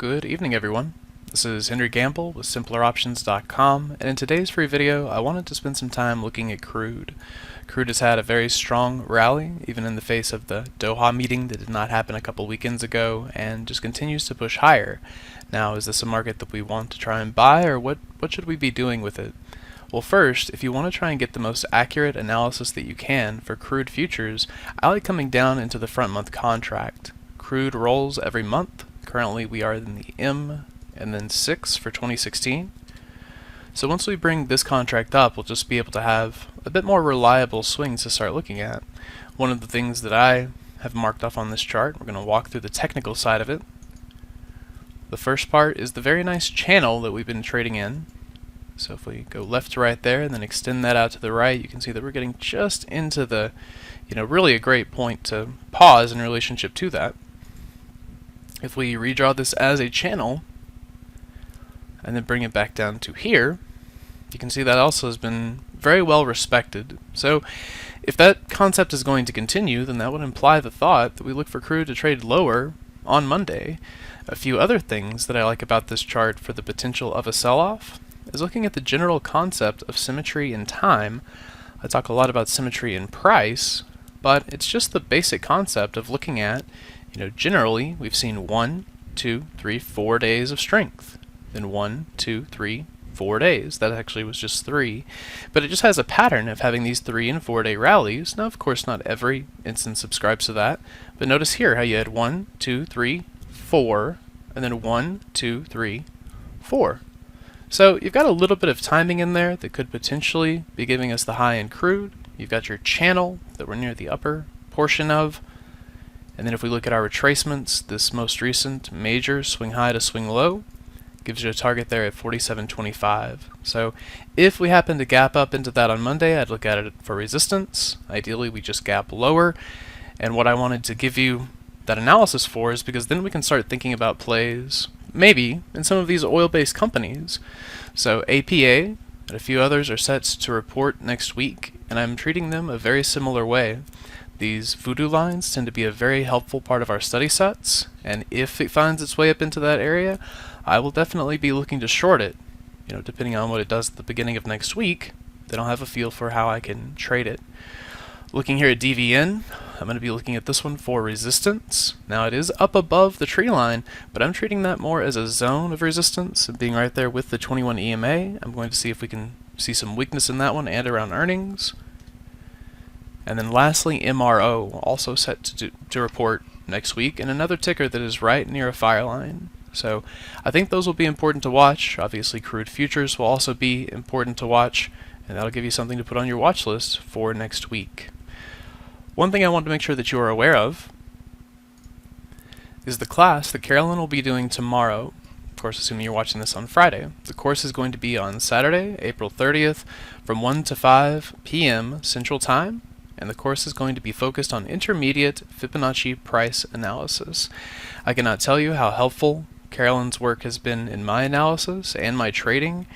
Good evening, everyone. This is Henry Gambell with SimplerOptions.com, and in today's free video I wanted to spend some time looking at crude. Crude has had a very strong rally, even in the face of the Doha meeting that did not happen a couple weekends ago, and just continues to push higher. Now, is this a market that we want to try and buy, or what should we be doing with it? Well, first, if you want to try and get the most accurate analysis that you can for crude futures, I like coming down into the front month contract. Crude rolls every month. Currently we are in the M and then 6 for 2016. So once we bring this contract up, we'll just be able to have a bit more reliable swings to start looking at. One of the things that I have marked off on this chart, we're going to walk through the technical side of it. The first part is the very nice channel that we've been trading in. So if we go left to right there and then extend that out to the right, you can see that we're getting just into the, really a great point to pause in relationship to that. If we redraw this as a channel and then bring it back down to here, you can see that also has been very well respected. So if that concept is going to continue, then that would imply the thought that we look for crude to trade lower on Monday. A few other things that I like about this chart for the potential of a sell-off is looking at the general concept of symmetry in time. I talk a lot about symmetry in price, but it's just the basic concept of looking at, generally we've seen 1, 2, 3, 4 days of strength. Then 1, 2, 3, 4 days. That actually was just 3. But it just has a pattern of having these 3 and 4 day rallies. Now, of course, not every instance subscribes to that. But notice here how you had 1, 2, 3, 4, and then 1, 2, 3, 4. So you've got a little bit of timing in there that could potentially be giving us the high in crude. You've got your channel that we're near the upper portion of. And then if we look at our retracements, this most recent major swing high to swing low gives you a target there at 47.25. So if we happen to gap up into that on Monday, I'd look at it for resistance. Ideally, we just gap lower. And what I wanted to give you that analysis for is because then we can start thinking about plays, maybe, in some of these oil-based companies. So APA and a few others are set to report next week, and I'm treating them a very similar way. These voodoo lines tend to be a very helpful part of our study sets, and if it finds its way up into that area, I will definitely be looking to short it. Depending on what it does at the beginning of next week, then I'll have a feel for how I can trade it. Looking here at DVN, I'm going to be looking at this one for resistance. Now it is up above the tree line, but I'm treating that more as a zone of resistance, and being right there with the 21 EMA. I'm going to see if we can see some weakness in that one and around earnings. And then lastly, MRO, also set to report next week, and another ticker that is right near a fire line. So I think those will be important to watch. Obviously, crude futures will also be important to watch, and that'll give you something to put on your watch list for next week. One thing I want to make sure that you are aware of is the class that Carolyn will be doing tomorrow. Of course, assuming you're watching this on Friday. The course is going to be on Saturday, April 30th, from 1 to 5 p.m. Central Time. And the course is going to be focused on intermediate Fibonacci price analysis. I cannot tell you how helpful Carolyn's work has been in my analysis and my trading.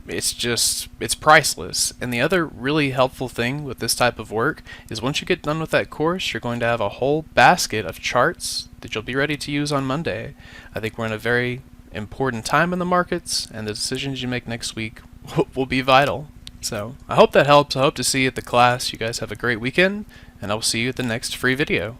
It's priceless. And the other really helpful thing with this type of work is once you get done with that course, you're going to have a whole basket of charts that you'll be ready to use on Monday. I think we're in a very important time in the markets, and the decisions you make next week will be vital. So I hope that helps. I hope to see you at the class. You guys have a great weekend, and I will see you at the next free video.